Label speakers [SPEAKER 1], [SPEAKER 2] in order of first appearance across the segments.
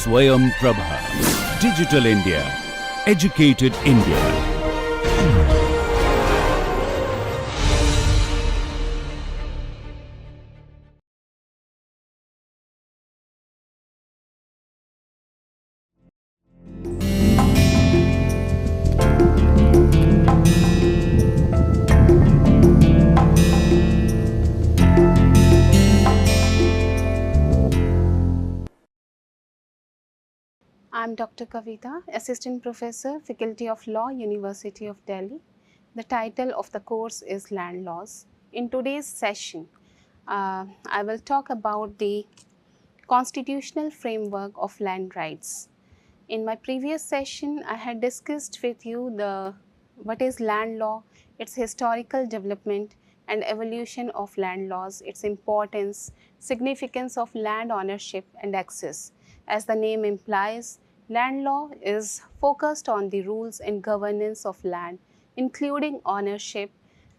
[SPEAKER 1] Swayam Prabha. Digital India. Educated India.
[SPEAKER 2] I am Dr. Kavita, Assistant Professor, Faculty of Law, University of Delhi. The title of the course is Land Laws. In today's session, I will talk about the constitutional framework of land rights. In my previous session, I had discussed with you what is land law, its historical development and evolution of land laws, its importance, significance of land ownership and access. As the name implies, land law is focused on the rules and governance of land, including ownership,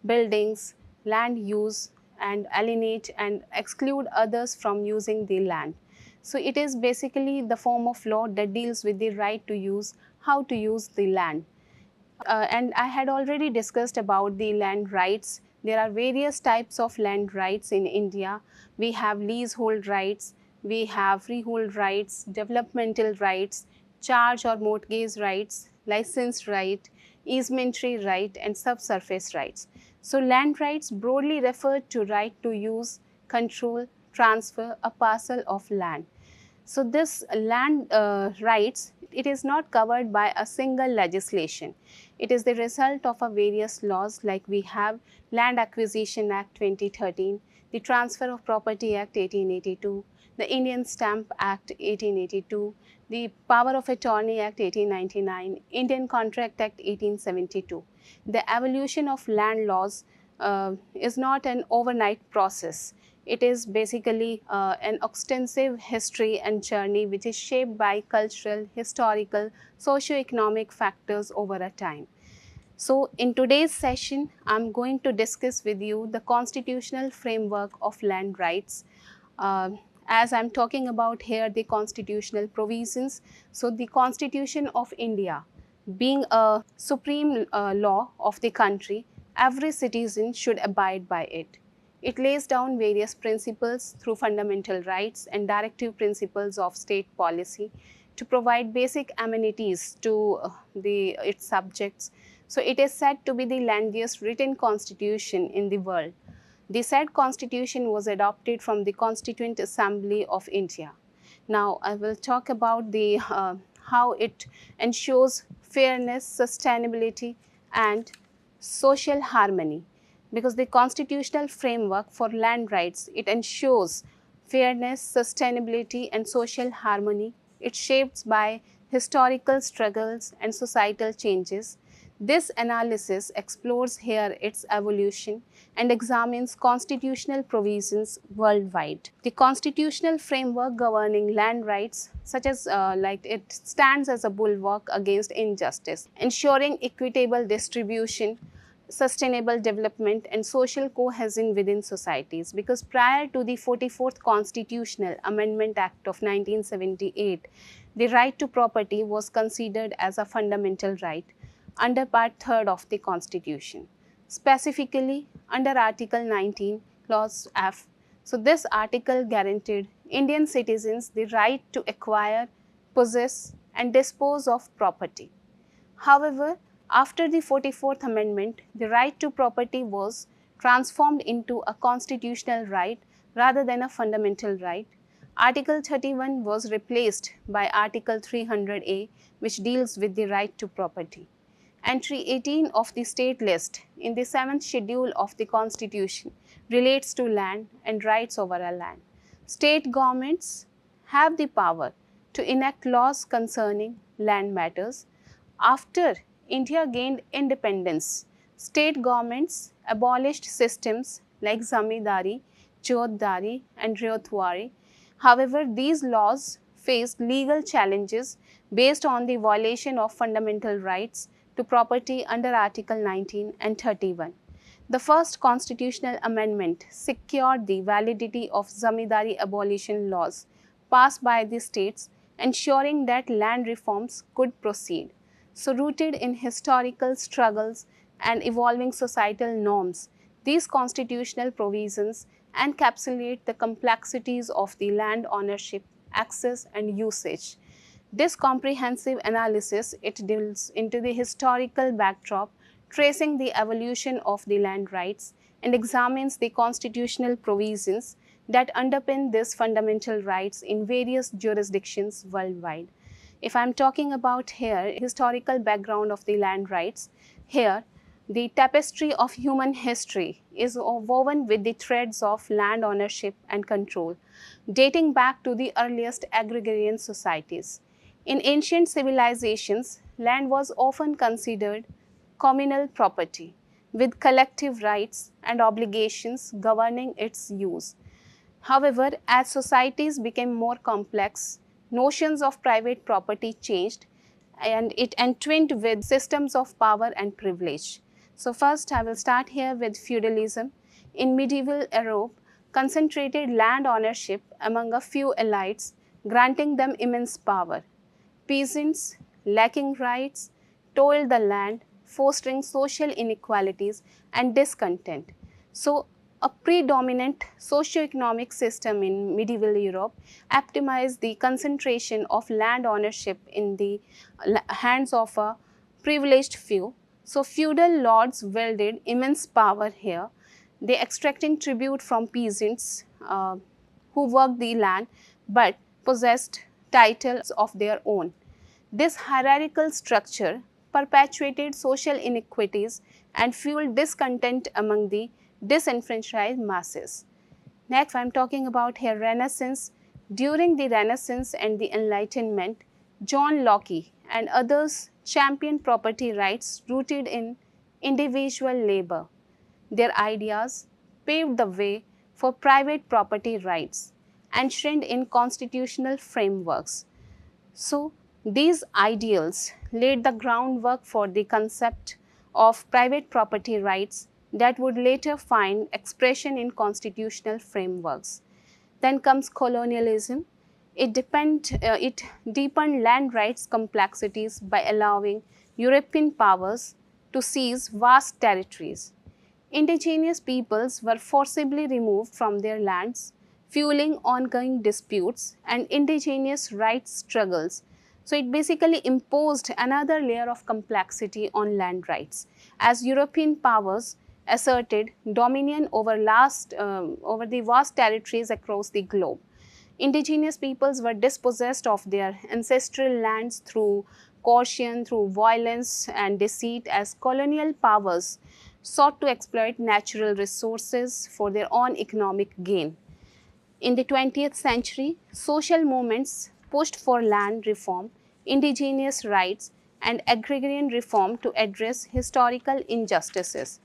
[SPEAKER 2] buildings, land use, and alienate and exclude others from using the land. So it is basically the form of law that deals with the right to use, how to use the land. And I had already discussed about the land rights. There are various types of land rights in India. We have leasehold rights, we have freehold rights, developmental rights, charge or mortgage rights, license right, easementary right, and subsurface rights. So land rights broadly refer to right to use, control, transfer a parcel of land. So this land rights, it is not covered by a single legislation. It is the result of a various laws, like we have Land Acquisition Act 2013, the Transfer of Property Act 1882, the Indian Stamp Act 1882, the Power of Attorney Act 1899, Indian Contract Act 1872. The evolution of land laws is not an overnight process. It is basically an extensive history and journey which is shaped by cultural, historical, socio-economic factors over a time. So in today's session, I'm going to discuss with you the constitutional framework of land rights. As I'm talking about here the constitutional provisions, so the Constitution of India being a supreme law of the country, every citizen should abide by it. It lays down various principles through fundamental rights and directive principles of state policy to provide basic amenities to its subjects. So it is said to be the lengthiest written constitution in the world. The said constitution was adopted from the Constituent Assembly of India. Now I will talk about how it ensures fairness, sustainability, and social harmony. Because the constitutional framework for land rights, it ensures fairness, sustainability, and social harmony. It's shaped by historical struggles and societal changes. This analysis explores here its evolution and examines constitutional provisions worldwide. The constitutional framework governing land rights, such as it stands as a bulwark against injustice, ensuring equitable distribution, sustainable development, and social cohesion within societies. Because prior to the 44th Constitutional Amendment Act of 1978, the right to property was considered as a fundamental right under Part 3rd of the Constitution, specifically under Article 19, Clause F. So this article guaranteed Indian citizens the right to acquire, possess, and dispose of property. However, after the 44th Amendment, the right to property was transformed into a constitutional right rather than a fundamental right. Article 31 was replaced by Article 300A, which deals with the right to property. Entry 18 of the state list in the 7th schedule of the Constitution relates to land and rights over a land. State governments have the power to enact laws concerning land matters. After India gained independence, state governments abolished systems like zamindari, jotdari, and ryotwari. However, these laws faced legal challenges based on the violation of fundamental rights to property under Article 19 and 31. The first constitutional amendment secured the validity of zamindari abolition laws passed by the states ensuring that land reforms could proceed. So, rooted in historical struggles and evolving societal norms, these constitutional provisions encapsulate the complexities of the land ownership, access, and usage. This comprehensive analysis it delves into the historical backdrop, tracing the evolution of the land rights, and examines the constitutional provisions that underpin these fundamental rights in various jurisdictions worldwide. If I am talking about here historical background of the land rights, here the tapestry of human history is woven with the threads of land ownership and control, dating back to the earliest agrarian societies. In ancient civilizations, land was often considered communal property, with collective rights and obligations governing its use. However, as societies became more complex, notions of private property changed and it entwined with systems of power and privilege. So, first I will start here with feudalism. In medieval Europe, concentrated land ownership among a few elites, granting them immense power. Peasants, lacking rights, toiled the land, fostering social inequalities and discontent. So, a predominant socio-economic system in medieval Europe optimized the concentration of land ownership in the hands of a privileged few. So, feudal lords wielded immense power here. They extracting tribute from peasants who worked the land but possessed titles of their own. This hierarchical structure perpetuated social inequities and fueled discontent among the disenfranchised masses. Next, I am talking about here Renaissance. During the Renaissance and the Enlightenment, John Locke and others championed property rights rooted in individual labor. Their ideas paved the way for private property rights, enshrined in constitutional frameworks. So, these ideals laid the groundwork for the concept of private property rights that would later find expression in constitutional frameworks. Then comes colonialism. It deepened land rights complexities by allowing European powers to seize vast territories. Indigenous peoples were forcibly removed from their lands, fueling ongoing disputes and indigenous rights struggles. So, it basically imposed another layer of complexity on land rights as European powers asserted dominion over the vast territories across the globe. Indigenous peoples were dispossessed of their ancestral lands through coercion, through violence and deceit as colonial powers sought to exploit natural resources for their own economic gain. In the 20th century, social movements pushed for land reform, indigenous rights, and agrarian reform to address historical injustices.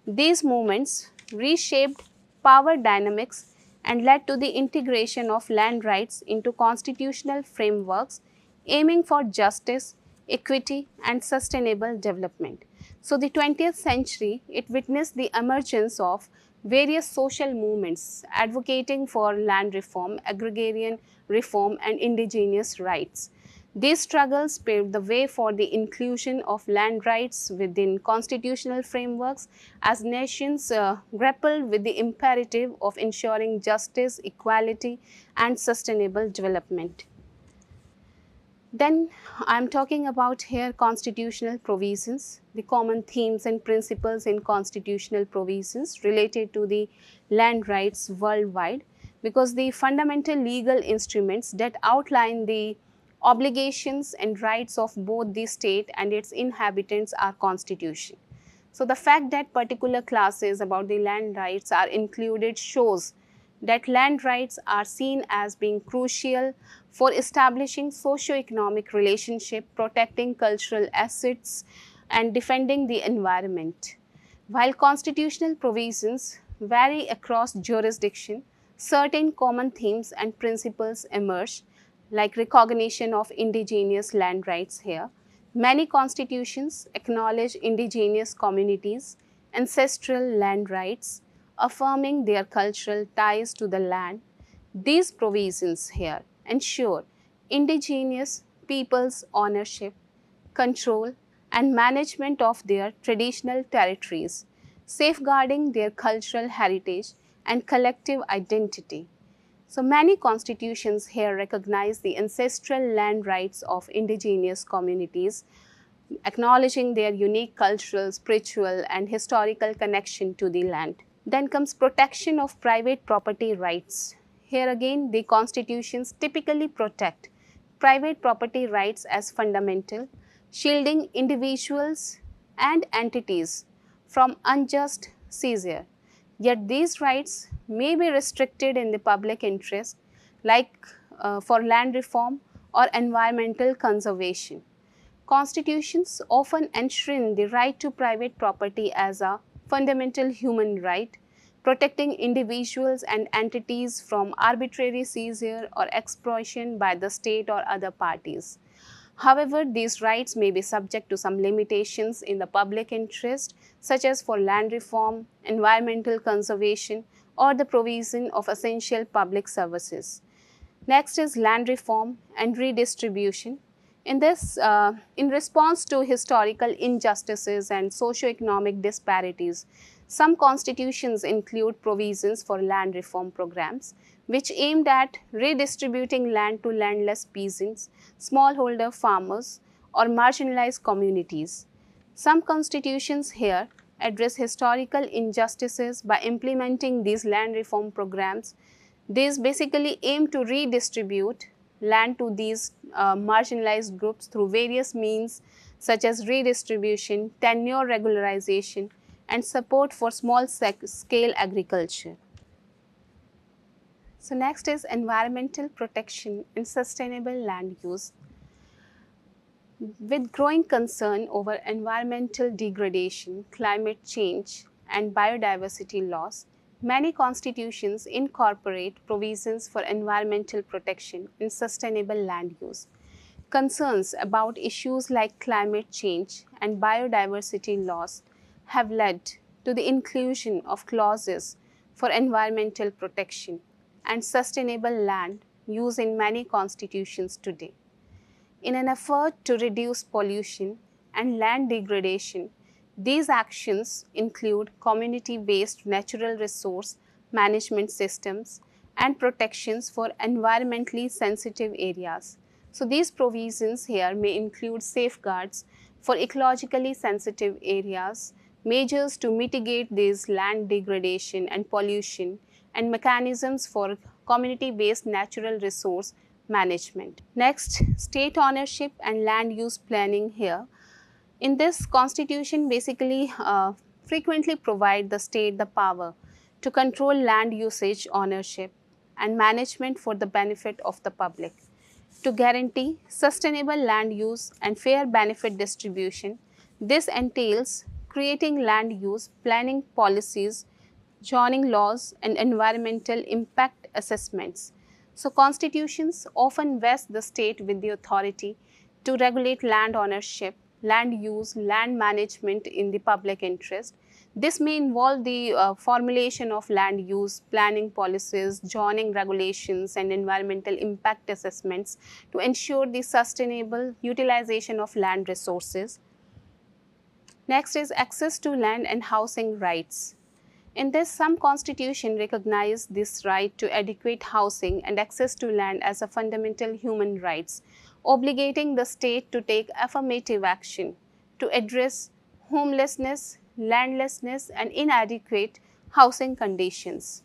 [SPEAKER 2] These movements reshaped power dynamics and led to the integration of land rights into constitutional frameworks aiming for justice, equity, and sustainable development. So, the 20th century, it witnessed the emergence of various social movements advocating for land reform, agrarian reform, and indigenous rights. These struggles paved the way for the inclusion of land rights within constitutional frameworks as nations grappled with the imperative of ensuring justice, equality, and sustainable development. Then I am talking about here constitutional provisions, the common themes and principles in constitutional provisions related to the land rights worldwide, because the fundamental legal instruments that outline the obligations and rights of both the state and its inhabitants are constitution. So, the fact that particular classes about the land rights are included shows that land rights are seen as being crucial for establishing socio-economic relationship, protecting cultural assets, and defending the environment. While constitutional provisions vary across jurisdiction, certain common themes and principles emerge, like recognition of indigenous land rights here. Many constitutions acknowledge indigenous communities' ancestral land rights, affirming their cultural ties to the land. These provisions here ensure indigenous peoples' ownership, control, and management of their traditional territories, safeguarding their cultural heritage and collective identity. So many constitutions here recognize the ancestral land rights of indigenous communities, acknowledging their unique cultural, spiritual, and historical connection to the land. Then comes protection of private property rights. Here again, the constitutions typically protect private property rights as fundamental, shielding individuals and entities from unjust seizure. Yet these rights may be restricted in the public interest, like for land reform or environmental conservation. Constitutions often enshrine the right to private property as a fundamental human right, protecting individuals and entities from arbitrary seizure or exploitation by the state or other parties. However, these rights may be subject to some limitations in the public interest, such as for land reform, environmental conservation, or the provision of essential public services. Next is land reform and redistribution. In response to historical injustices and socio-economic disparities, some constitutions include provisions for land reform programs, which aimed at redistributing land to landless peasants, smallholder farmers, or marginalized communities. Some constitutions here address historical injustices by implementing these land reform programs. These basically aim to redistribute land to these marginalized groups through various means such as redistribution, tenure regularization, and support for small scale agriculture. So next is environmental protection and sustainable land use. With growing concern over environmental degradation, climate change, and biodiversity loss, many constitutions incorporate provisions for environmental protection and sustainable land use. Concerns about issues like climate change and biodiversity loss have led to the inclusion of clauses for environmental protection and sustainable land use in many constitutions today. In an effort to reduce pollution and land degradation, these actions include community-based natural resource management systems and protections for environmentally sensitive areas. So these provisions here may include safeguards for ecologically sensitive areas, measures to mitigate this land degradation and pollution, and mechanisms for community-based natural resource management. Next, state ownership and land use planning here. In this constitution basically frequently provide the state the power to control land usage, ownership, and management for the benefit of the public. To guarantee sustainable land use and fair benefit distribution, this entails creating land use planning policies, zoning laws, and environmental impact assessments. So constitutions often vest the state with the authority to regulate land ownership, land use, land management in the public interest. This may involve the formulation of land use, planning policies, zoning regulations, and environmental impact assessments to ensure the sustainable utilization of land resources. Next is access to land and housing rights. In this, some constitutions recognize this right to adequate housing and access to land as a fundamental human rights, obligating the state to take affirmative action to address homelessness, landlessness, and inadequate housing conditions.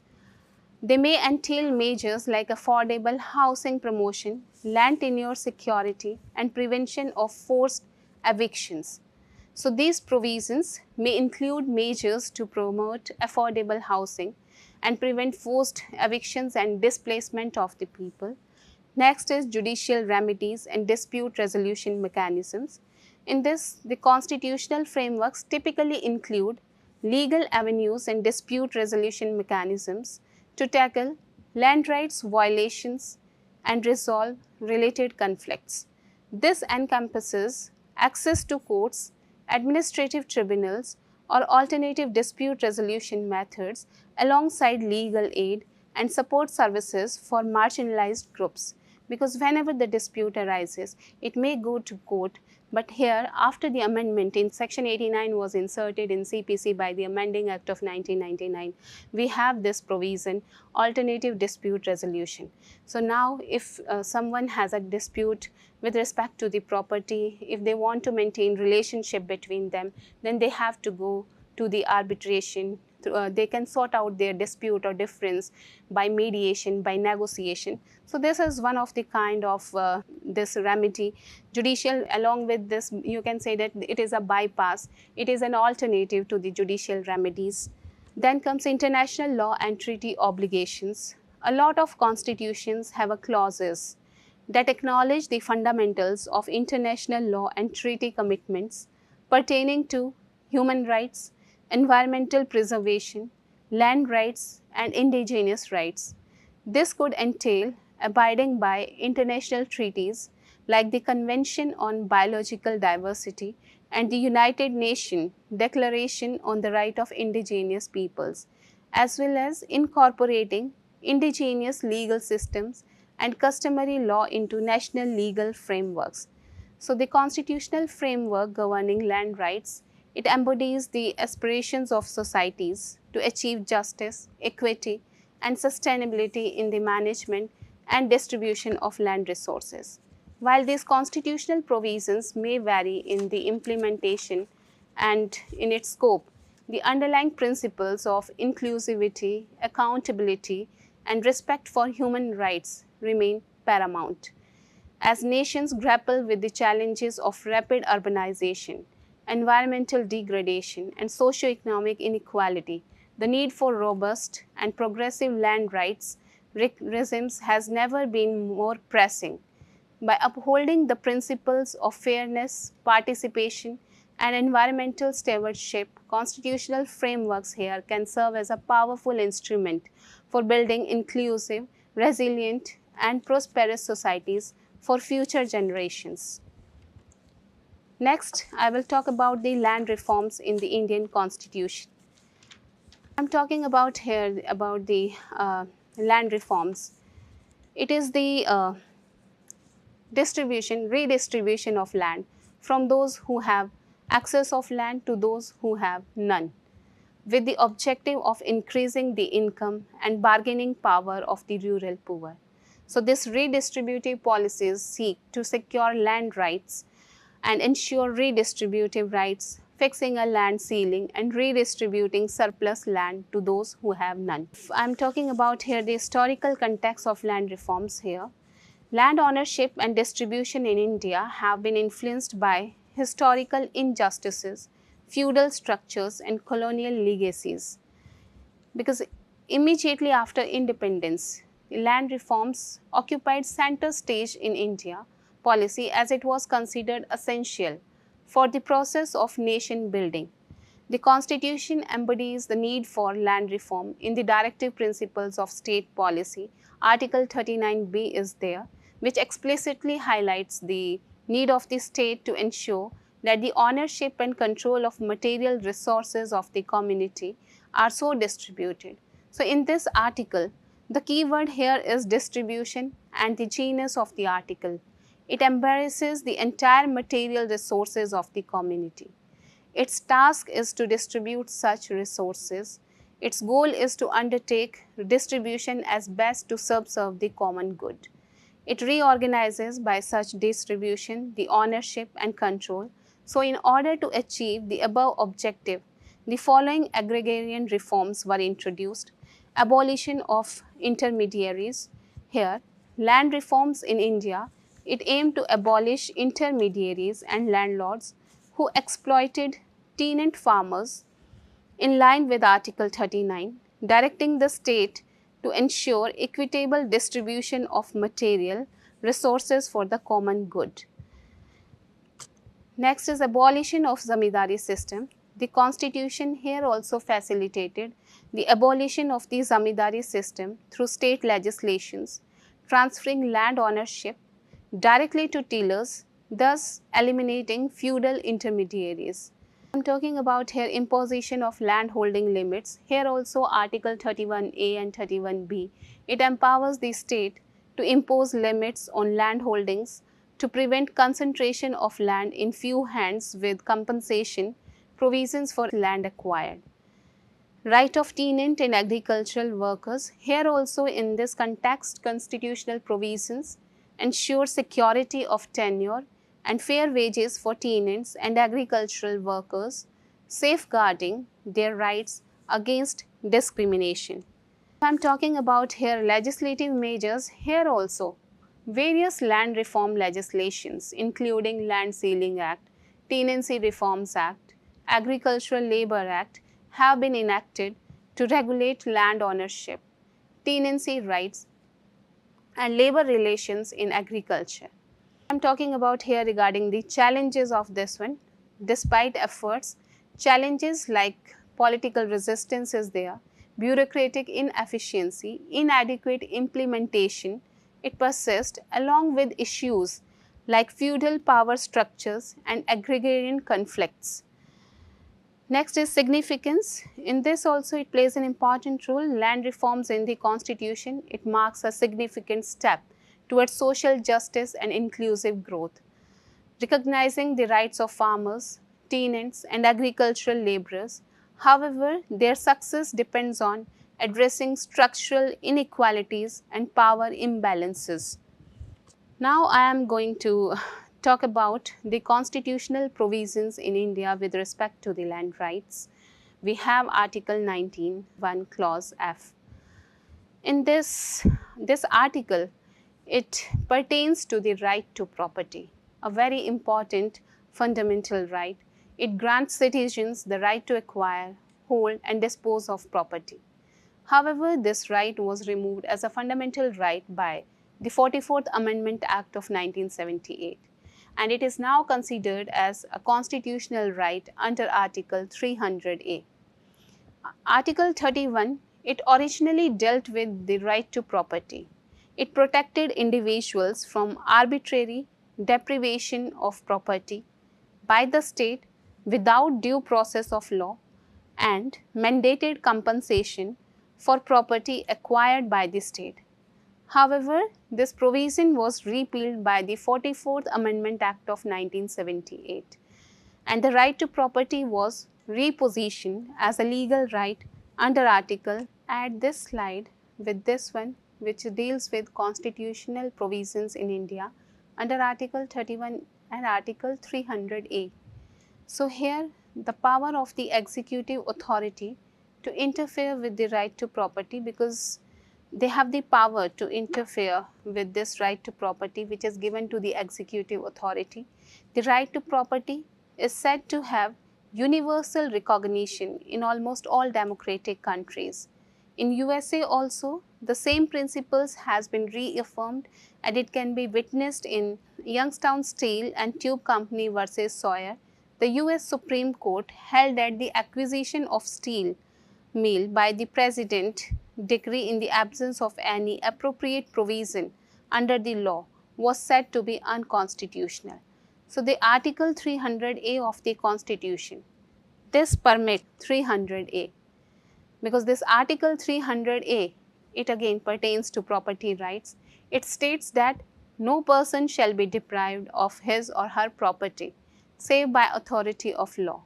[SPEAKER 2] They may entail measures like affordable housing promotion, land tenure security, and prevention of forced evictions. So these provisions may include measures to promote affordable housing and prevent forced evictions and displacement of the people. Next is judicial remedies and dispute resolution mechanisms. In this, the constitutional frameworks typically include legal avenues and dispute resolution mechanisms to tackle land rights violations and resolve related conflicts. This encompasses access to courts, administrative tribunals, or alternative dispute resolution methods alongside legal aid and support services for marginalized groups. because whenever the dispute arises, it may go to court. But here, after the amendment in section 89 was inserted in CPC by the Amending Act of 1999, we have this provision, alternative dispute resolution. So now if someone has a dispute with respect to the property, if they want to maintain relationship between them, then they have to go to the arbitration. They can sort out their dispute or difference by mediation, by negotiation. So this is one of the kind of this remedy. Judicial, along with this, you can say that it is a bypass, it is an alternative to the judicial remedies. Then comes international law and treaty obligations. A lot of constitutions have a clauses that acknowledge the fundamentals of international law and treaty commitments pertaining to human rights, environmental preservation, land rights, and indigenous rights. This could entail abiding by international treaties like the Convention on Biological Diversity and the United Nations Declaration on the Right of Indigenous Peoples, as well as incorporating indigenous legal systems and customary law into national legal frameworks. So the constitutional framework governing land rights, it embodies the aspirations of societies to achieve justice, equity, and sustainability in the management and distribution of land resources. While these constitutional provisions may vary in the implementation and in its scope, the underlying principles of inclusivity, accountability, and respect for human rights remain paramount. As nations grapple with the challenges of rapid urbanization, environmental degradation, and socio-economic inequality, the need for robust and progressive land rights regimes has never been more pressing. By upholding the principles of fairness, participation, and environmental stewardship, constitutional frameworks here can serve as a powerful instrument for building inclusive, resilient, and prosperous societies for future generations. Next, I will talk about the land reforms in the Indian Constitution. I am talking about here about the land reforms. It is the redistribution of land from those who have access of land to those who have none, with the objective of increasing the income and bargaining power of the rural poor. So, this redistributive policies seek to secure land rights and ensure redistributive rights, fixing a land ceiling and redistributing surplus land to those who have none. I am talking about here the historical context of land reforms here. Land ownership and distribution in India have been influenced by historical injustices, feudal structures, and colonial legacies. Because immediately after independence, the land reforms occupied center stage in India policy as it was considered essential for the process of nation building. The Constitution embodies the need for land reform in the directive principles of state policy. Article 39B is there, which explicitly highlights the need of the state to ensure that the ownership and control of material resources of the community are so distributed. So, in this article, the key word here is distribution and the genus of the article. It embraces the entire material resources of the community. Its task is to distribute such resources. Its goal is to undertake distribution as best to subserve the common good. It reorganizes by such distribution the ownership and control. So, in order to achieve the above objective, the following agrarian reforms were introduced. Abolition of intermediaries. Here, land reforms in India, it aimed to abolish intermediaries and landlords who exploited tenant farmers in line with Article 39, directing the state to ensure equitable distribution of material resources for the common good. Next is abolition of zamindari system. The Constitution here also facilitated the abolition of the zamindari system through state legislations, transferring land ownership directly to tillers, thus eliminating feudal intermediaries. I am talking about here imposition of land holding limits. Here also Article 31A and 31B. It empowers the state to impose limits on land holdings, to prevent concentration of land in few hands with compensation provisions for land acquired. Right of tenant and agricultural workers. Here also in this context, constitutional provisions ensure security of tenure and fair wages for tenants and agricultural workers, safeguarding their rights against discrimination. I am talking about here legislative measures. Here also various land reform legislations including Land Ceiling Act, Tenancy Reforms Act, Agricultural Labour Act have been enacted to regulate land ownership, tenancy rights and labour relations in agriculture. I am talking about here regarding the challenges of this one. Despite efforts, challenges like political resistance is there, bureaucratic inefficiency, inadequate implementation, it persists along with issues like feudal power structures and agrarian conflicts. Next is significance. In this also it plays an important role. Land reforms in the constitution, it marks a significant step towards social justice and inclusive growth, recognizing the rights of farmers, tenants and agricultural laborers. However, their success depends on addressing structural inequalities and power imbalances. Now I am going to talk about the constitutional provisions in India with respect to the land rights. We have Article 19, 1 Clause F. In this article, it pertains to the right to property, a very important fundamental right. It grants citizens the right to acquire, hold and dispose of property. However, this right was removed as a fundamental right by the 44th Amendment Act of 1978, and it is now considered as a constitutional right under Article 300A. Article 31, it originally dealt with the right to property. It protected individuals from arbitrary deprivation of property by the state without due process of law and mandated compensation for property acquired by the state. However, this provision was repealed by the 44th Amendment Act of 1978, and the right to property was repositioned as a legal right under Article. At this slide with this one, which deals with constitutional provisions in India under Article 31 and Article 300A. So here the power of the executive authority to interfere with the right to property, because they have the power to interfere with this right to property which is given to the executive authority. The right to property is said to have universal recognition in almost all democratic countries. In USA also, the same principles has been reaffirmed, and it can be witnessed in Youngstown Steel and Tube Company versus Sawyer. The US Supreme Court held that the acquisition of steel mill by the President decree in the absence of any appropriate provision under the law was said to be unconstitutional. So, the Article 300A of the Constitution, this permit 300A, because this Article 300A, it again pertains to property rights. It states that no person shall be deprived of his or her property save by authority of law.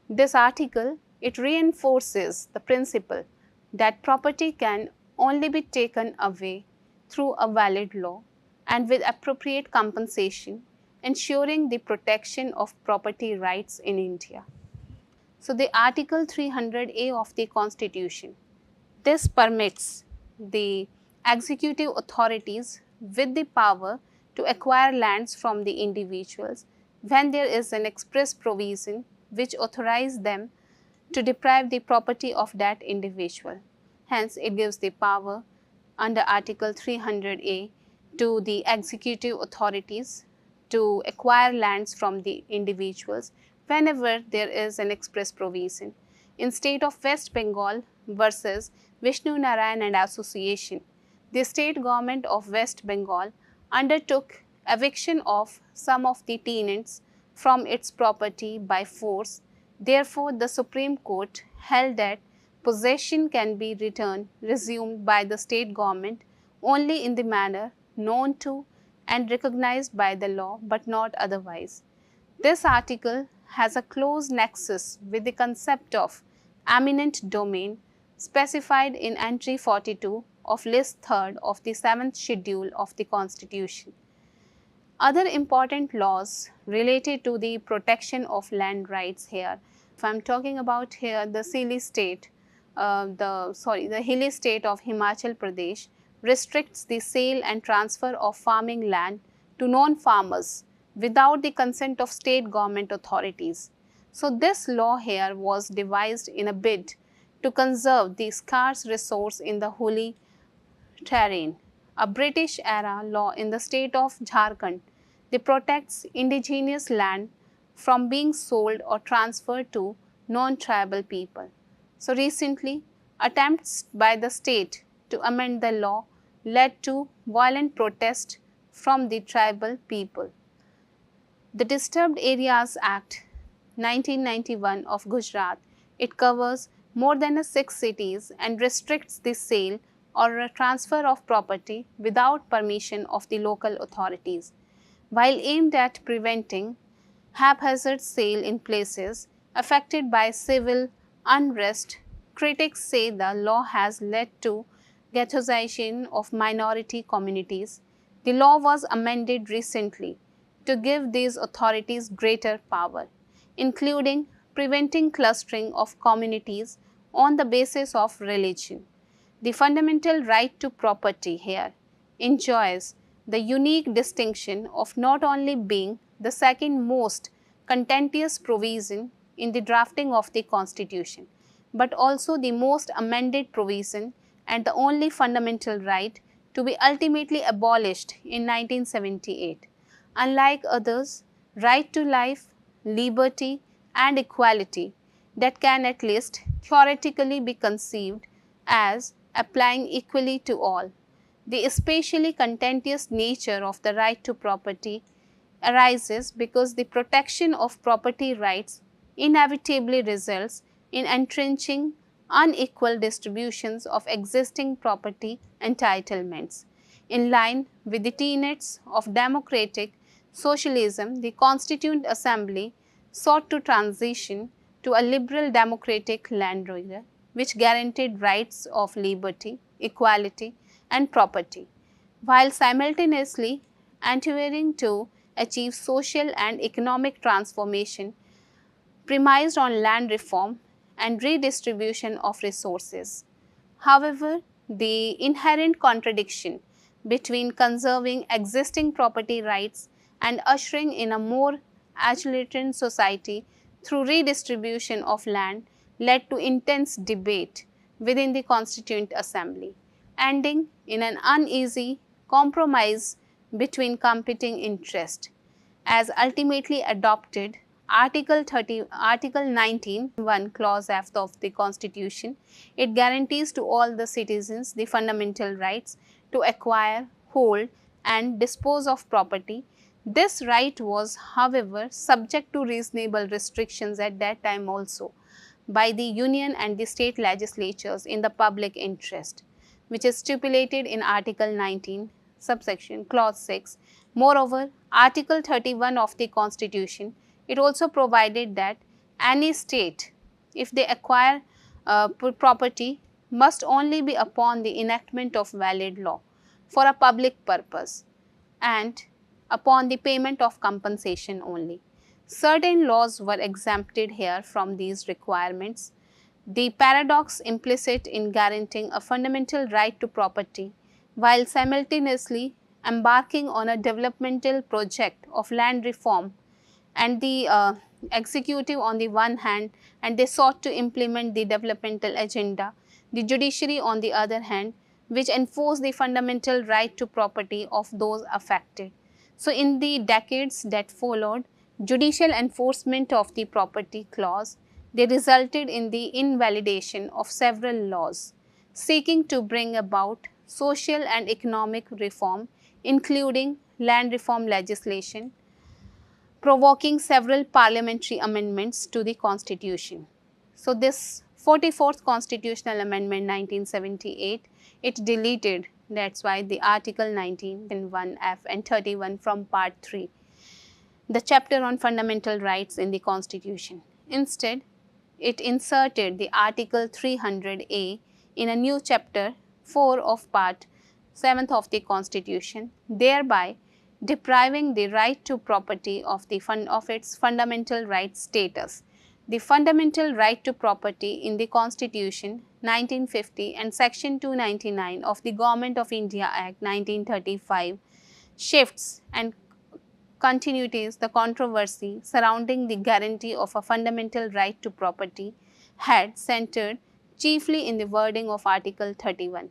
[SPEAKER 2] This article, it reinforces the principle that property can only be taken away through a valid law and with appropriate compensation, ensuring the protection of property rights in India. So, the Article 300A of the Constitution, this permits the executive authorities with the power to acquire lands from the individuals when there is an express provision which authorizes them to deprive the property of that individual. Hence, it gives the power under Article 300A to the executive authorities to acquire lands from the individuals whenever there is an express provision. In state of West Bengal versus Vishnu Narayan and Association, the state government of West Bengal undertook eviction of some of the tenants from its property by force. Therefore, the Supreme Court held that possession can be resumed by the state government only in the manner known to and recognized by the law but not otherwise. This article has a close nexus with the concept of eminent domain specified in entry 42 of list 3rd of the 7th schedule of the Constitution. Other important laws related to the protection of land rights here. If I am talking about here the hilly state of Himachal Pradesh restricts the sale and transfer of farming land to non-farmers without the consent of state government authorities. So this law here was devised in a bid to conserve the scarce resource in the hilly terrain. A British era law in the state of Jharkhand that protects indigenous land from being sold or transferred to non-tribal people. So recently, attempts by the state to amend the law led to violent protest from the tribal people. The Disturbed Areas Act 1991 of Gujarat, it covers more than 6 cities and restricts the sale or a transfer of property without permission of the local authorities. While aimed at preventing haphazard sale in places affected by civil unrest, critics say the law has led to ghettoization of minority communities. The law was amended recently to give these authorities greater power, including preventing clustering of communities on the basis of religion. The fundamental right to property here enjoys the unique distinction of not only being the second most contentious provision in the drafting of the Constitution, but also the most amended provision and the only fundamental right to be ultimately abolished in 1978. Unlike others, right to life, liberty and equality that can at least theoretically be conceived as applying equally to all. The especially contentious nature of the right to property arises because the protection of property rights inevitably results in entrenching unequal distributions of existing property entitlements. In line with the tenets of democratic socialism, the Constituent Assembly sought to transition to a liberal democratic land order which guaranteed rights of liberty, equality and property, while simultaneously endeavoring to achieve social and economic transformation premised on land reform and redistribution of resources. However, the inherent contradiction between conserving existing property rights and ushering in a more egalitarian society through redistribution of land led to intense debate within the Constituent Assembly, ending in an uneasy compromise between competing interests. As ultimately adopted, Article 19, 1 Clause F of the Constitution, it guarantees to all the citizens the fundamental rights to acquire, hold and dispose of property. This right was, however, subject to reasonable restrictions at that time also by the union and the state legislatures in the public interest, which is stipulated in Article 19, subsection Clause 6. Moreover, Article 31 of the Constitution, it also provided that any state, if they acquire property, must only be upon the enactment of valid law for a public purpose and upon the payment of compensation only. Certain laws were exempted here from these requirements. The paradox implicit in guaranteeing a fundamental right to property while simultaneously embarking on a developmental project of land reform and the executive on the one hand, and they sought to implement the developmental agenda, the judiciary on the other hand, which enforce the fundamental right to property of those affected. So, in the decades that followed, judicial enforcement of the property clause, they resulted in the invalidation of several laws seeking to bring about social and economic reform, including land reform legislation, provoking several parliamentary amendments to the Constitution. So, this 44th Constitutional Amendment 1978, it deleted That's why the Article 19 and 1F and 31 from Part 3, the chapter on fundamental rights in the Constitution. Instead, it inserted the Article 300A in a new chapter 4 of Part 7 of the Constitution, thereby depriving the right to property of its fundamental right status. The fundamental right to property in the Constitution 1950 and Section 299 of the Government of India Act 1935 shifts and continuities. The controversy surrounding the guarantee of a fundamental right to property had centered chiefly in the wording of Article 31.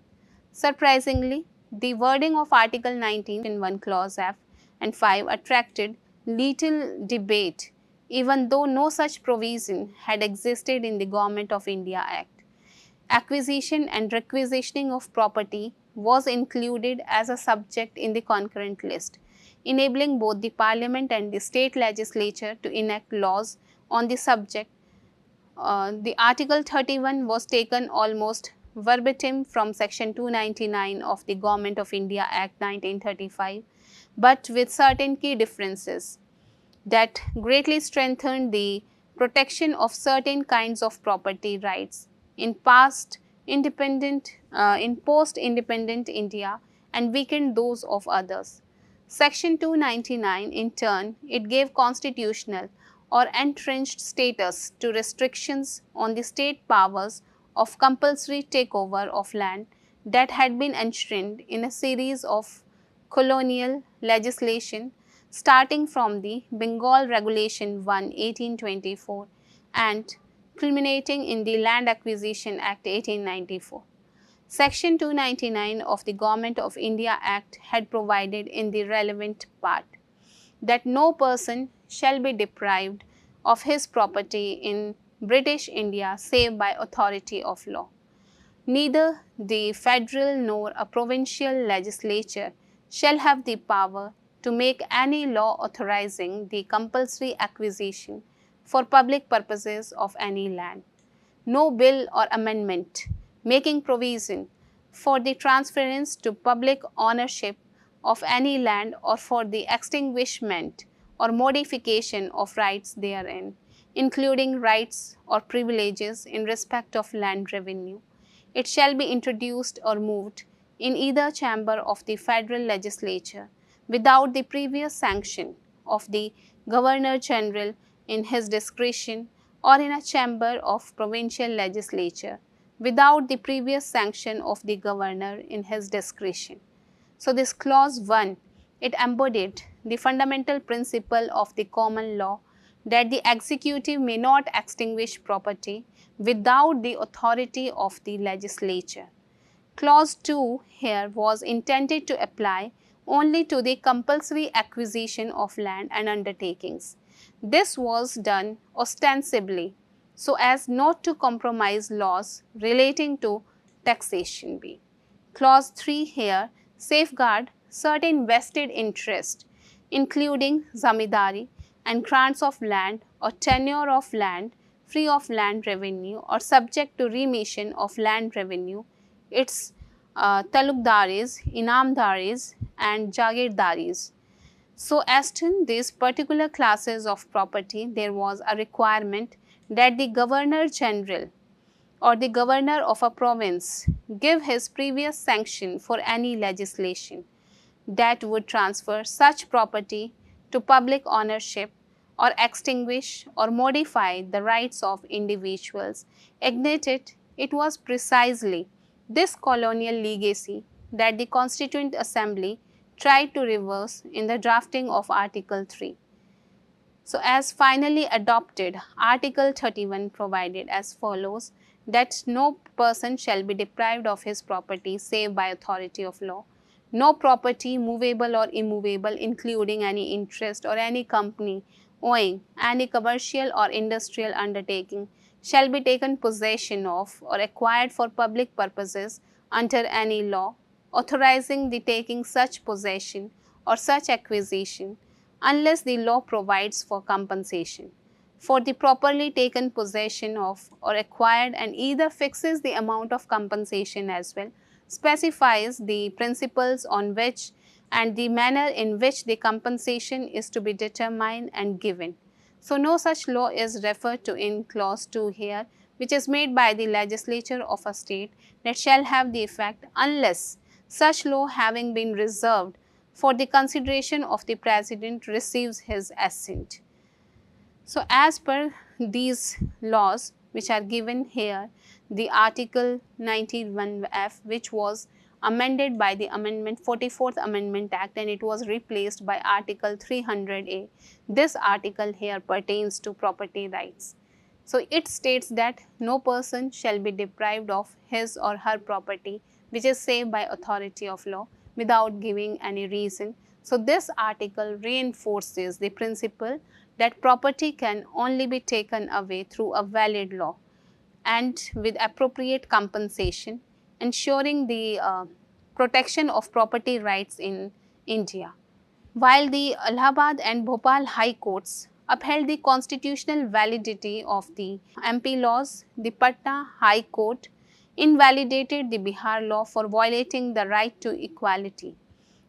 [SPEAKER 2] Surprisingly, the wording of Article 19 in 1 clause F and 5 attracted little debate, even though no such provision had existed in the Government of India Act. Acquisition and requisitioning of property was included as a subject in the concurrent list, enabling both the Parliament and the state legislature to enact laws on the subject. The Article 31 was taken almost verbatim from Section 299 of the Government of India Act 1935, but with certain key differences that greatly strengthened the protection of certain kinds of property rights in post-independent India and weakened those of others. Section 299 in turn, it gave constitutional or entrenched status to restrictions on the state powers of compulsory takeover of land that had been enshrined in a series of colonial legislation starting from the Bengal Regulation 1 1824 and culminating in the Land Acquisition Act 1894. Section 299 of the Government of India Act had provided in the relevant part that no person shall be deprived of his property in British India save by authority of law. Neither the federal nor a provincial legislature shall have the power to make any law authorizing the compulsory acquisition for public purposes of any land. No bill or amendment making provision for the transference to public ownership of any land or for the extinguishment or modification of rights therein, including rights or privileges in respect of land revenue. It shall be introduced or moved in either chamber of the federal legislature without the previous sanction of the Governor General in his discretion, or in a chamber of provincial legislature without the previous sanction of the Governor in his discretion. So, this clause 1, it embodied the fundamental principle of the common law that the executive may not extinguish property without the authority of the legislature. Clause 2 here was intended to apply only to the compulsory acquisition of land and undertakings. This was done ostensibly so as not to compromise laws relating to taxation B. Clause 3 here safeguard certain vested interests, including zamindari and grants of land or tenure of land free of land revenue or subject to remission of land revenue, its talukdaris, inamdaris and jagirdaris. So, as to these particular classes of property, there was a requirement that the Governor General or the Governor of a province give his previous sanction for any legislation that would transfer such property to public ownership or extinguish or modify the rights of individuals. Ignited, it was precisely this colonial legacy that the Constituent Assembly tried to reverse in the drafting of Article 3. So, as finally adopted, Article 31 provided as follows that no person shall be deprived of his property save by authority of law. No property, movable or immovable, including any interest or any company owing any commercial or industrial undertaking, shall be taken possession of or acquired for public purposes under any law authorizing the taking such possession or such acquisition, unless the law provides for compensation for the properly taken possession of or acquired and either fixes the amount of compensation as well. specifies the principles on which and the manner in which the compensation is to be determined and given. So, no such law is referred to in clause 2 here, which is made by the legislature of a state that shall have the effect unless such law having been reserved for the consideration of the President receives his assent. So, as per these laws which are given here, the Article 91F, which was amended by the Amendment 44th Amendment Act, and it was replaced by Article 300A. This article here pertains to property rights. So, it states that no person shall be deprived of his or her property which is saved by authority of law without giving any reason. So, this article reinforces the principle that property can only be taken away through a valid law and with appropriate compensation, ensuring the protection of property rights in India. While the Allahabad and Bhopal High Courts upheld the constitutional validity of the MP laws, the Patna High Court invalidated the Bihar law for violating the right to equality.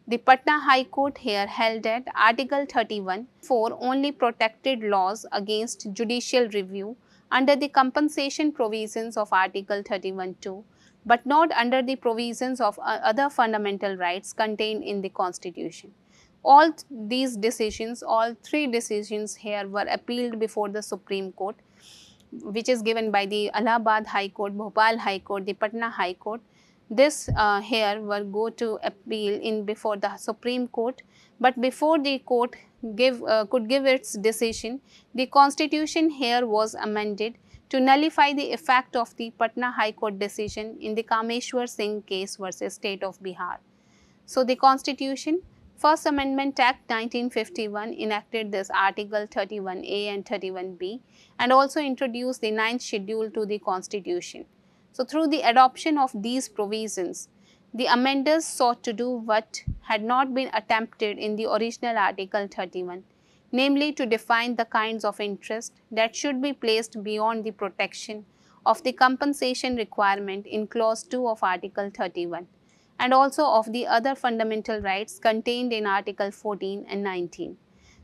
[SPEAKER 2] The Patna High Court here held that Article 31(4) only protected laws against judicial review under the compensation provisions of Article 31(2), but not under the provisions of other fundamental rights contained in the Constitution. All these decisions, all three decisions here were appealed before the Supreme Court, which is given by the Allahabad High Court, Bhopal High Court, the Patna High Court. This here will go to appeal in before the Supreme Court, but before the court could give its decision, the constitution here was amended to nullify the effect of the Patna High Court decision in the Kameshwar Singh case versus State of Bihar. So, the Constitution, First Amendment Act 1951 enacted this Article 31A and 31B and also introduced the 9th schedule to the Constitution. So, through the adoption of these provisions, the amenders sought to do what had not been attempted in the original Article 31, namely to define the kinds of interest that should be placed beyond the protection of the compensation requirement in clause 2 of Article 31 and also of the other fundamental rights contained in Article 14 and 19.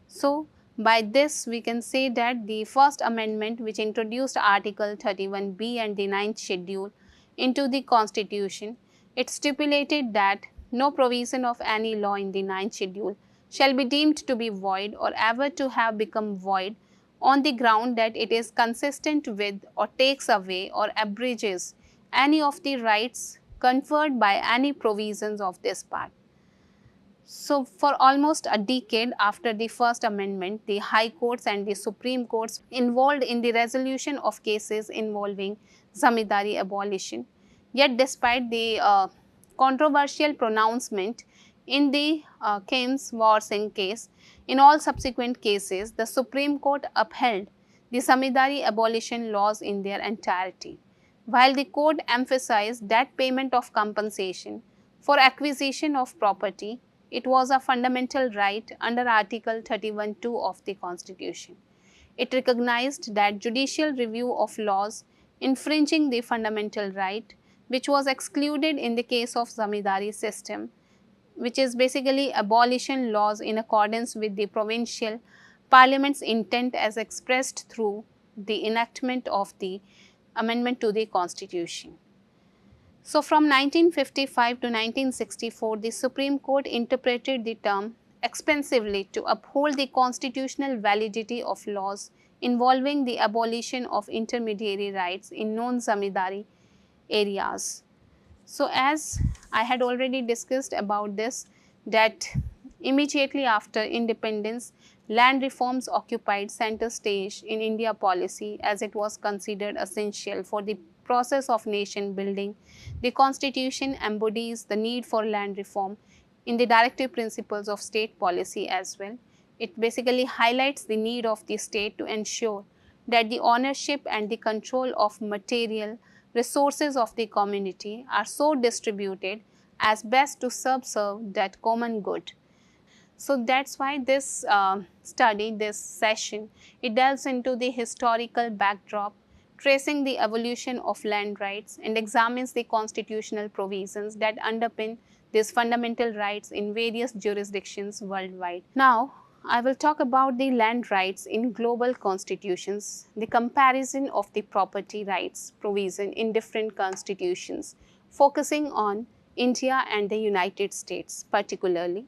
[SPEAKER 2] So, by this we can say that the first amendment which introduced Article 31B and the 9th schedule into the Constitution, it stipulated that no provision of any law in the 9th schedule shall be deemed to be void or ever to have become void on the ground that it is consistent with or takes away or abridges any of the rights conferred by any provisions of this part. So, for almost a decade after the First Amendment, the High Courts and the Supreme Courts involved in the resolution of cases involving zamindari abolition. Yet, despite the controversial pronouncement in the Kameshwar Singh case, in all subsequent cases, the Supreme Court upheld the zamindari abolition laws in their entirety. While the court emphasized that payment of compensation for acquisition of property, it was a fundamental right under Article 31(2) of the Constitution. It recognized that judicial review of laws infringing the fundamental right, which was excluded in the case of zamindari system, which is basically abolition laws in accordance with the provincial parliament's intent as expressed through the enactment of the amendment to the Constitution. So, from 1955 to 1964, the Supreme Court interpreted the term expansively to uphold the constitutional validity of laws involving the abolition of intermediary rights in non-zamindari areas. So, as I had already discussed about this, that immediately after independence, land reforms occupied center stage in India policy as it was considered essential for the process of nation building. The Constitution embodies the need for land reform in the directive principles of state policy as well. It basically highlights the need of the state to ensure that the ownership and the control of material resources of the community are so distributed as best to subserve that common good. So, that is why this study, this session, it delves into the historical backdrop tracing the evolution of land rights and examines the constitutional provisions that underpin these fundamental rights in various jurisdictions worldwide. Now, I will talk about the land rights in global constitutions, the comparison of the property rights provision in different constitutions, focusing on India and the United States particularly.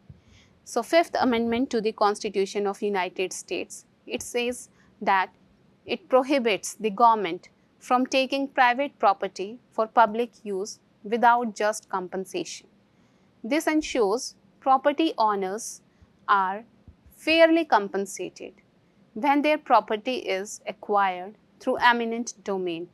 [SPEAKER 2] So, Fifth Amendment to the Constitution of United States, it says that it prohibits the government from taking private property for public use without just compensation. This ensures property owners are fairly compensated when their property is acquired through eminent domain.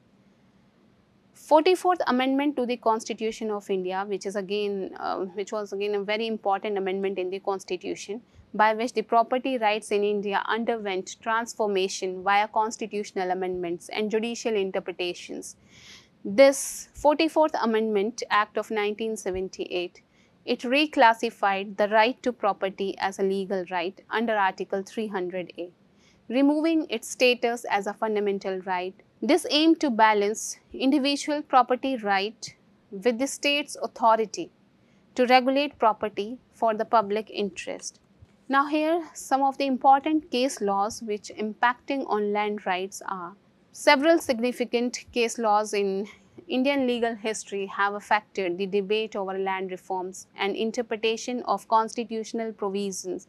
[SPEAKER 2] 44th Amendment to the Constitution of India, which was again a very important amendment in the Constitution, by which the property rights in India underwent transformation via constitutional amendments and judicial interpretations. This 44th Amendment Act of 1978, it reclassified the right to property as a legal right under Article 300A, removing its status as a fundamental right. This aimed to balance individual property right with the state's authority to regulate property for the public interest. Now here some of the important case laws which impacting on land rights are. Several significant case laws in Indian legal history have affected the debate over land reforms and interpretation of constitutional provisions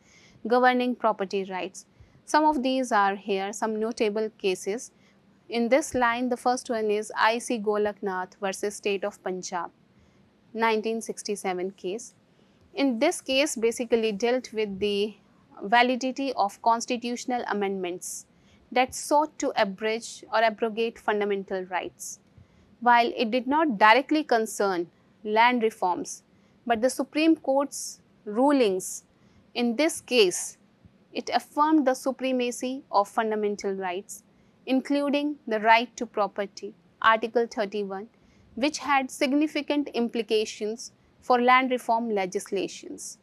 [SPEAKER 2] governing property rights. Some of these are here, some notable cases. In this line, the first one is IIT Golaknath versus State of Punjab, 1967 case. In this case, basically dealt with the validity of constitutional amendments that sought to abridge or abrogate fundamental rights. While it did not directly concern land reforms, but the Supreme Court's rulings in this case, it affirmed the supremacy of fundamental rights, including the right to property, Article 31, which had significant implications for land reform legislations.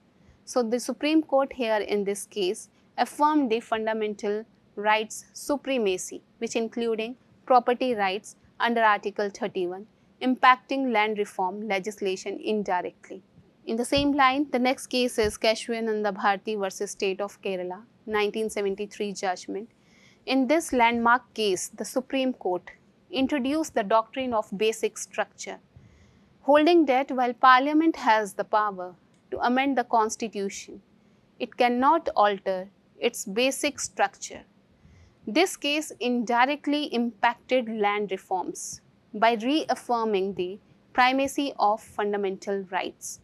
[SPEAKER 2] So, the Supreme Court here in this case affirmed the fundamental rights supremacy, which including property rights under Article 31, impacting land reform legislation indirectly. In the same line, the next case is Keshwananda Bharti versus State of Kerala, 1973 judgment. In this landmark case, the Supreme Court introduced the doctrine of basic structure, holding that while Parliament has the power to amend the Constitution, it cannot alter its basic structure. This case indirectly impacted land reforms by reaffirming the primacy of fundamental rights,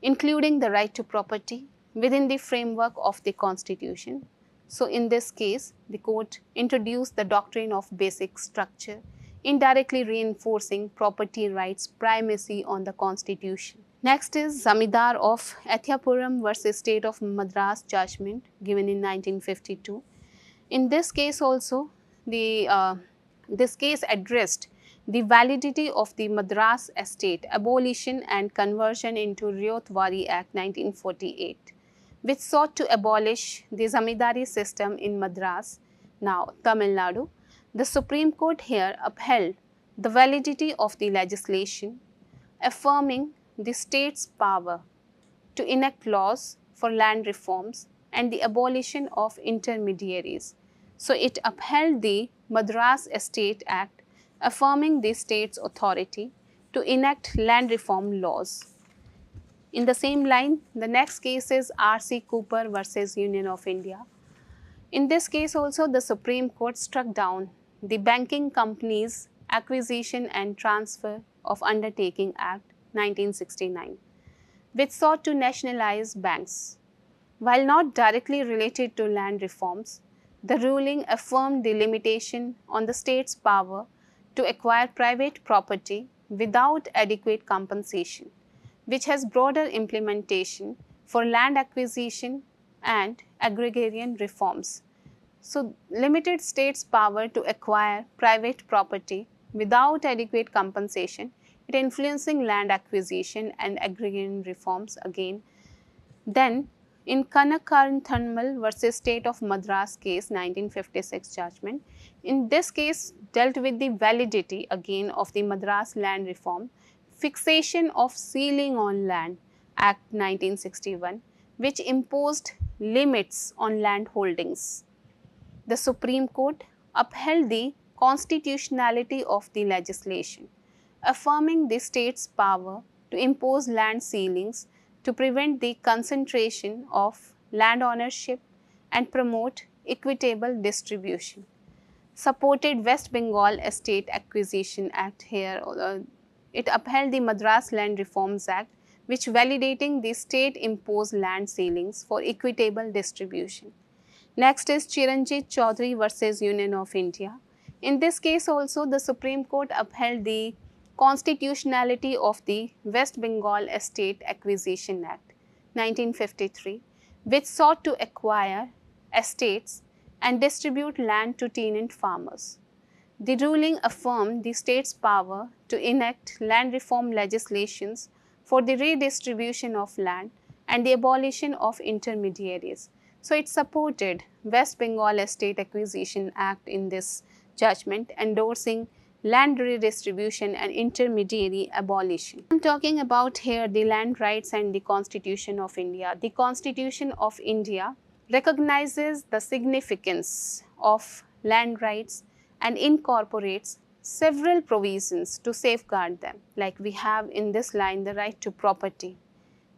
[SPEAKER 2] including the right to property within the framework of the Constitution. So, in this case, the court introduced the doctrine of basic structure, indirectly reinforcing property rights primacy on the Constitution. Next is Zamidar of Athyapuram versus State of Madras judgment given in 1952. In this case also, this case addressed the validity of the Madras estate abolition and conversion into Ryotwari Act 1948. Which sought to abolish the zamindari system in Madras, now Tamil Nadu. The Supreme Court here upheld the validity of the legislation, affirming the state's power to enact laws for land reforms and the abolition of intermediaries. So, it upheld the Madras Estate Act, affirming the state's authority to enact land reform laws. In the same line, the next case is R.C. Cooper versus Union of India. In this case also, the Supreme Court struck down the Banking Companies Acquisition and Transfer of Undertaking Act 1969, which sought to nationalize banks. While not directly related to land reforms, the ruling affirmed the limitation on the state's power to acquire private property without adequate compensation, which has broader implementation for land acquisition and agrarian reforms. So, limited state's power to acquire private property without adequate compensation, it influencing land acquisition and agrarian reforms again. Then, in Kanakaran versus State of Madras case 1956 judgment, in this case dealt with the validity again of the Madras Land Reform, Fixation of Ceiling on Land Act 1961, which imposed limits on land holdings. The Supreme Court upheld the constitutionality of the legislation, affirming the state's power to impose land ceilings to prevent the concentration of land ownership and promote equitable distribution. Supported West Bengal Estate Acquisition Act here. It upheld the Madras Land Reforms Act, which validating the state imposed land ceilings for equitable distribution. Next is Chiranjit Chaudhary versus Union of India. In this case also, the Supreme Court upheld the constitutionality of the West Bengal Estate Acquisition Act 1953, which sought to acquire estates and distribute land to tenant farmers. The ruling affirmed the state's power to enact land reform legislations for the redistribution of land and the abolition of intermediaries. So, it supported West Bengal Estate Acquisition Act in this judgment, endorsing land redistribution and intermediary abolition. I am talking about here the land rights and the Constitution of India. The Constitution of India recognizes the significance of land rights and incorporates several provisions to safeguard them, like we have in this line the right to property.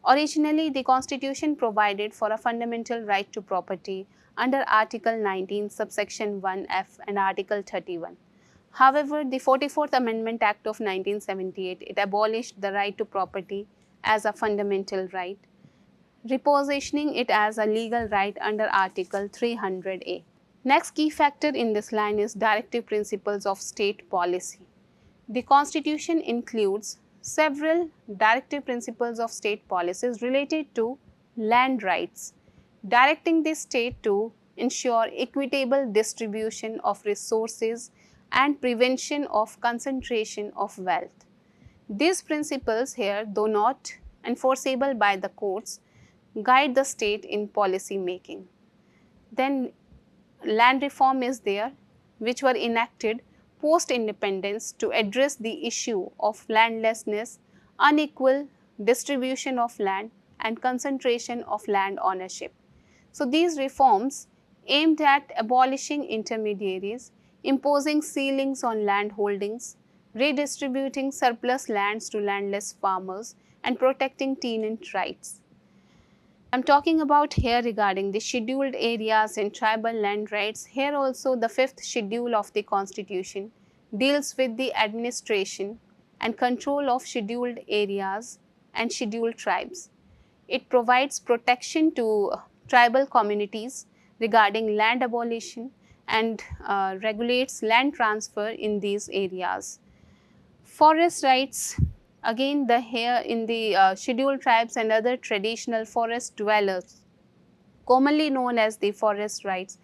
[SPEAKER 2] Originally, the Constitution provided for a fundamental right to property under Article 19, subsection 1F and Article 31. However, the 44th Amendment Act of 1978, it abolished the right to property as a fundamental right, repositioning it as a legal right under Article 300A. Next key factor in this line is directive principles of state policy. The Constitution includes several directive principles of state policies related to land rights, directing the state to ensure equitable distribution of resources and prevention of concentration of wealth. These principles here, though not enforceable by the courts, guide the state in policy making. Then land reform is there, which were enacted post-independence to address the issue of landlessness, unequal distribution of land and concentration of land ownership. So, these reforms aimed at abolishing intermediaries, imposing ceilings on land holdings, redistributing surplus lands to landless farmers and protecting tenant rights. I am talking about here regarding the scheduled areas and tribal land rights. Here also the 5th schedule of the Constitution deals with the administration and control of scheduled areas and scheduled tribes. It provides protection to tribal communities regarding land abolition and regulates land transfer in these areas. Forest rights, again here in the scheduled tribes and other traditional forest dwellers, commonly known as the forest rights.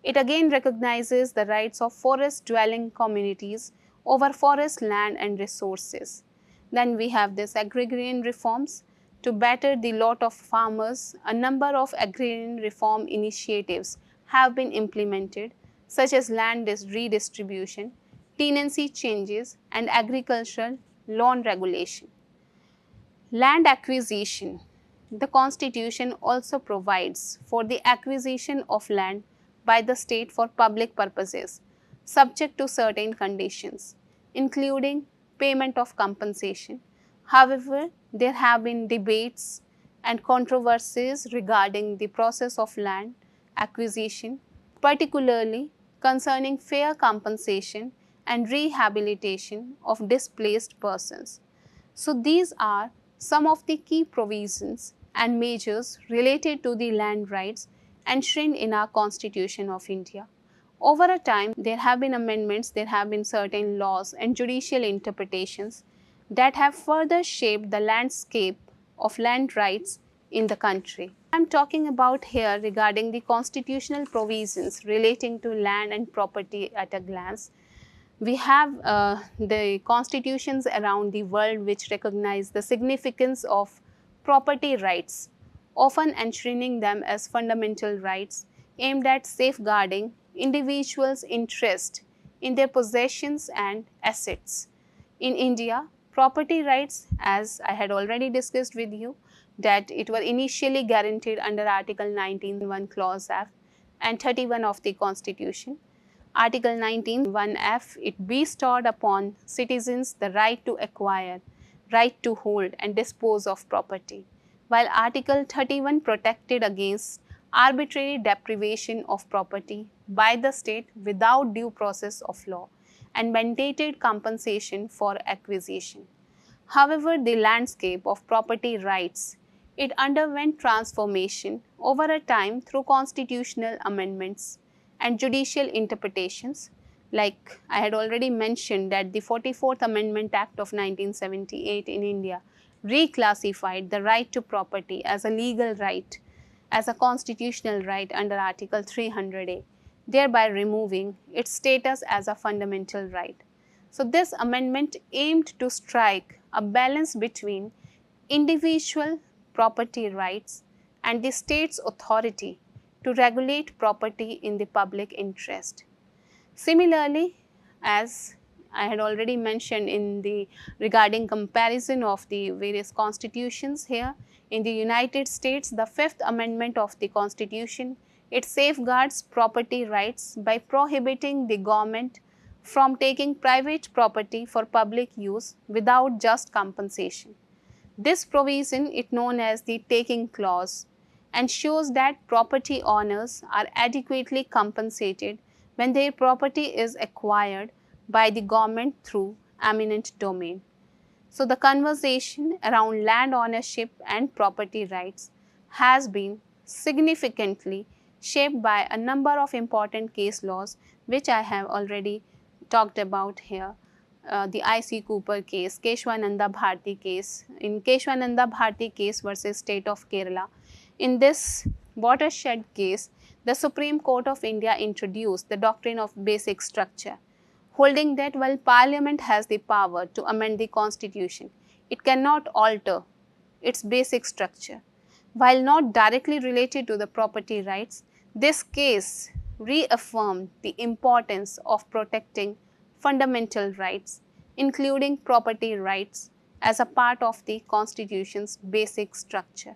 [SPEAKER 2] It again recognizes the rights of forest dwelling communities over forest land and resources. Then we have this agrarian reforms. To better the lot of farmers, a number of agrarian reform initiatives have been implemented, such as land redistribution, tenancy changes and agricultural loan regulation. Land acquisition. The Constitution also provides for the acquisition of land by the state for public purposes, subject to certain conditions, including payment of compensation. However, there have been debates and controversies regarding the process of land acquisition, particularly concerning fair compensation and rehabilitation of displaced persons. So, these are some of the key provisions and measures related to the land rights enshrined in our Constitution of India. Over a time, there have been amendments, there have been certain laws and judicial interpretations that have further shaped the landscape of land rights in the country. I am talking about here regarding the constitutional provisions relating to land and property at a glance. We have the constitutions around the world which recognize the significance of property rights, often enshrining them as fundamental rights aimed at safeguarding individuals' interest in their possessions and assets. In India, property rights, as I had already discussed with you, that it were initially guaranteed under Article 19(1) Clause F and 31 of the Constitution. Article 19(1)(f), it bestowed upon citizens the right to acquire, right to hold and dispose of property, while Article 31 protected against arbitrary deprivation of property by the state without due process of law and mandated compensation for acquisition. However, the landscape of property rights, it underwent transformation over a time through constitutional amendments and judicial interpretations. Like I had already mentioned that the 44th Amendment Act of 1978 in India reclassified the right to property as a legal right, as a constitutional right under Article 300A, thereby removing its status as a fundamental right. So, this amendment aimed to strike a balance between individual property rights and the state's authority to regulate property in the public interest. Similarly, as I had already mentioned in the regarding comparison of the various constitutions here, in the United States, the Fifth Amendment of the Constitution, it safeguards property rights by prohibiting the government from taking private property for public use without just compensation. This provision is known as the taking clause, ensures that property owners are adequately compensated when their property is acquired by the government through eminent domain. So, the conversation around land ownership and property rights has been significantly shaped by a number of important case laws which I have already talked about here. The I.C. Cooper case, Keshwananda Bharti case. In Keshwananda Bharti case versus State of Kerala, in this watershed case, the Supreme Court of India introduced the doctrine of basic structure, holding that while Parliament has the power to amend the Constitution, it cannot alter its basic structure. While not directly related to the property rights, this case reaffirmed the importance of protecting fundamental rights, including property rights, as a part of the Constitution's basic structure.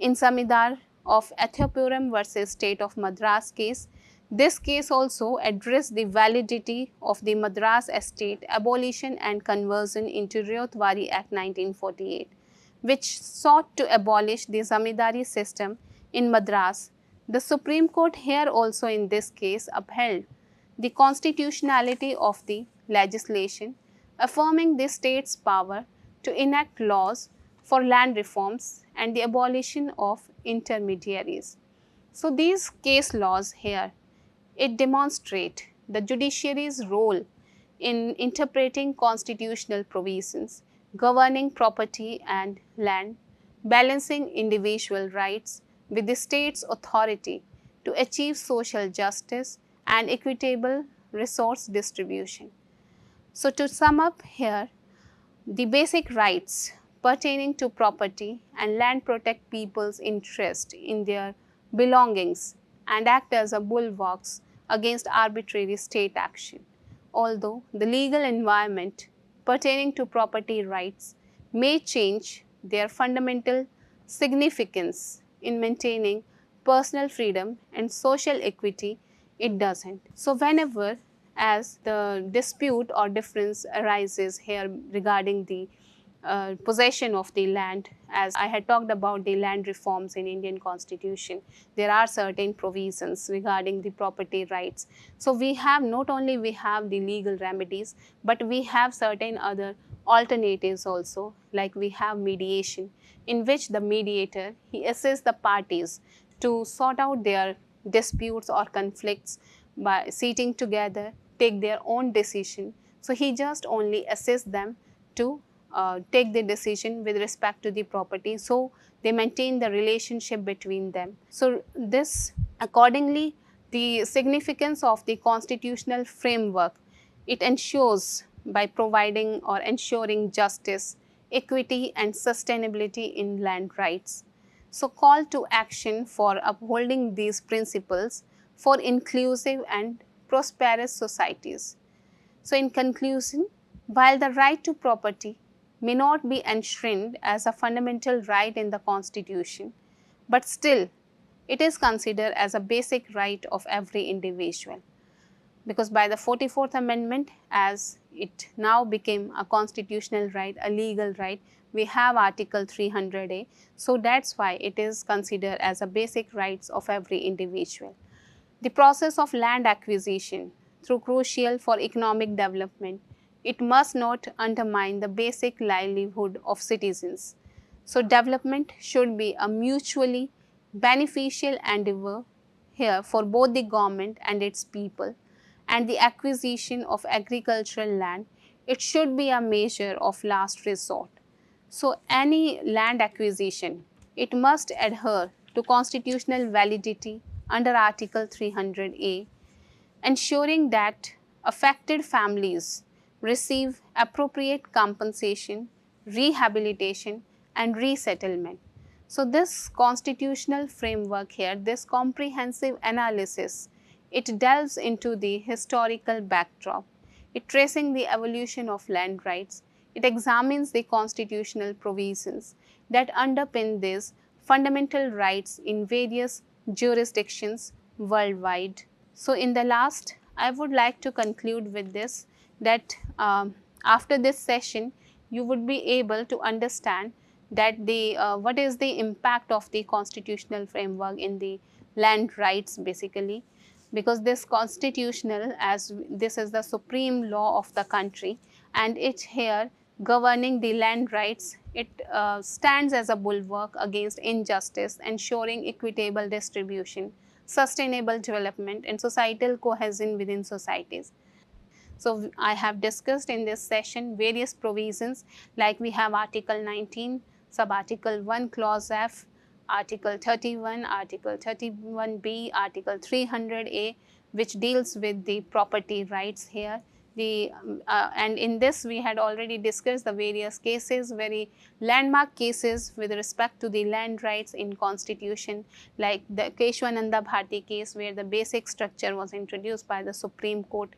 [SPEAKER 2] In Samidar of Athyapuram versus State of Madras case, this case also addressed the validity of the Madras Estate Abolition and Conversion into Ryotwari Act 1948, which sought to abolish the zamindari system in Madras. The Supreme Court here also in this case upheld the constitutionality of the legislation, affirming the state's power to enact laws for land reforms and the abolition of intermediaries. So, these case laws here, it demonstrate the judiciary's role in interpreting constitutional provisions, governing property and land, balancing individual rights with the state's authority to achieve social justice and equitable resource distribution. So, to sum up here, the basic rights pertaining to property and land protect people's interest in their belongings and act as a bulwarks against arbitrary state action. Although the legal environment pertaining to property rights may change, their fundamental significance in maintaining personal freedom and social equity, it doesn't. So, whenever as the dispute or difference arises here regarding the possession of the land, as I had talked about the land reforms in Indian Constitution, there are certain provisions regarding the property rights. So, we have not only we have the legal remedies, but we have certain other alternatives also, like we have mediation, in which the mediator, he assists the parties to sort out their disputes or conflicts by sitting together, take their own decision. So, he just only assists them to take the decision with respect to the property. So, they maintain the relationship between them. So, this accordingly the significance of the constitutional framework, it ensures by providing or ensuring justice, equity and sustainability in land rights. So, call to action for upholding these principles for inclusive and prosperous societies. So in conclusion, while the right to property may not be enshrined as a fundamental right in the Constitution, but still it is considered as a basic right of every individual, because by the 44th Amendment, as it now became a constitutional right, a legal right, we have Article 300A. So that's why it is considered as a basic rights of every individual. The process of land acquisition, through crucial for economic development, it must not undermine the basic livelihood of citizens. So development should be a mutually beneficial endeavor here for both the government and its people, and the acquisition of agricultural land, it should be a measure of last resort. So any land acquisition, it must adhere to constitutional validity under Article 300A, ensuring that affected families receive appropriate compensation, rehabilitation and resettlement. So this constitutional framework here, this comprehensive analysis, it delves into the historical backdrop, it tracing the evolution of land rights, it examines the constitutional provisions that underpin these fundamental rights in various jurisdictions worldwide. So in the last, I would like to conclude with this, that after this session, you would be able to understand that the what is the impact of the constitutional framework in the land rights basically, because this constitutional, as this is the supreme law of the country and it here governing the land rights, it stands as a bulwark against injustice, ensuring equitable distribution, sustainable development and societal cohesion within societies. So I have discussed in this session various provisions, like we have Article 19, Sub-Article 1, Clause F, Article 31, Article 31B, Article 300A, which deals with the property rights here. And in this we had already discussed the various cases, very landmark cases with respect to the land rights in constitution, like the Keshwananda Bharti case, where the basic structure was introduced by the Supreme Court.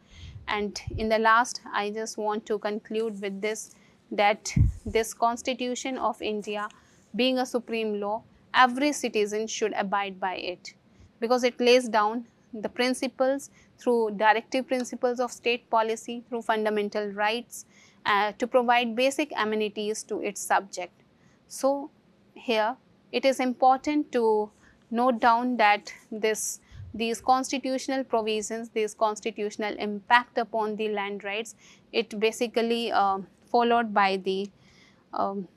[SPEAKER 2] And in the last, I just want to conclude with this, that this Constitution of India being a supreme law, every citizen should abide by it, because it lays down the principles through directive principles of state policy, through fundamental rights, to provide basic amenities to its subject. So here it is important to note down that these constitutional provisions, this constitutional impact upon the land rights, it basically followed by the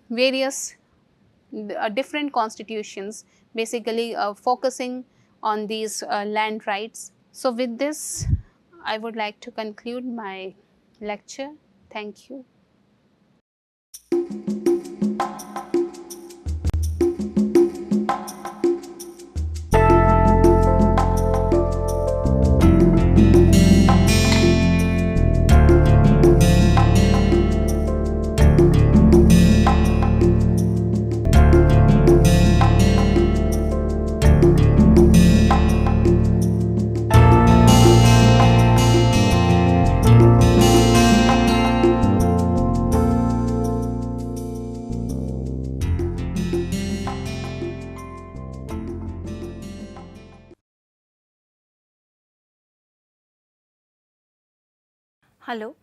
[SPEAKER 2] various different constitutions, basically focusing on these land rights. So with this, I would like to conclude my lecture. Thank you.
[SPEAKER 3] Hello,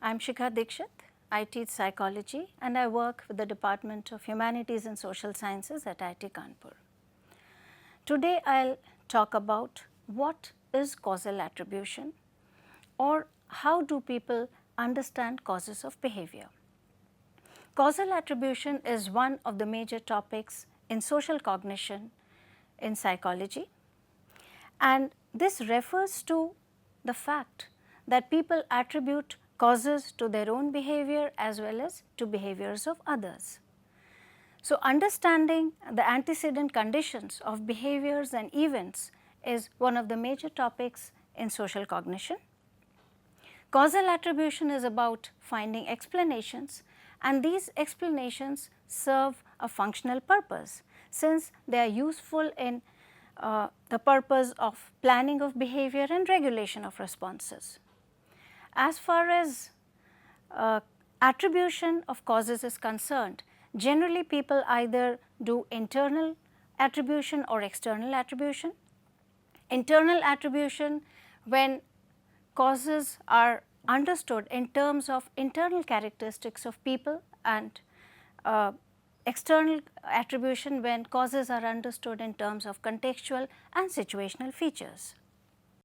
[SPEAKER 3] I am Shikha Dikshit. I teach psychology and I work with the Department of Humanities and Social Sciences at IIT Kanpur. Today I will talk about what is causal attribution, or how do people understand causes of behavior. Causal attribution is one of the major topics in social cognition in psychology, and this refers to the fact that people attribute causes to their own behavior as well as to behaviors of others. So, understanding the antecedent conditions of behaviors and events is one of the major topics in social cognition. Causal attribution is about finding explanations, and these explanations serve a functional purpose, since they are useful in the purpose of planning of behavior and regulation of responses. As far as attribution of causes is concerned, generally people either do internal attribution or external attribution. Internal attribution, when causes are understood in terms of internal characteristics of people, and external attribution when causes are understood in terms of contextual and situational features.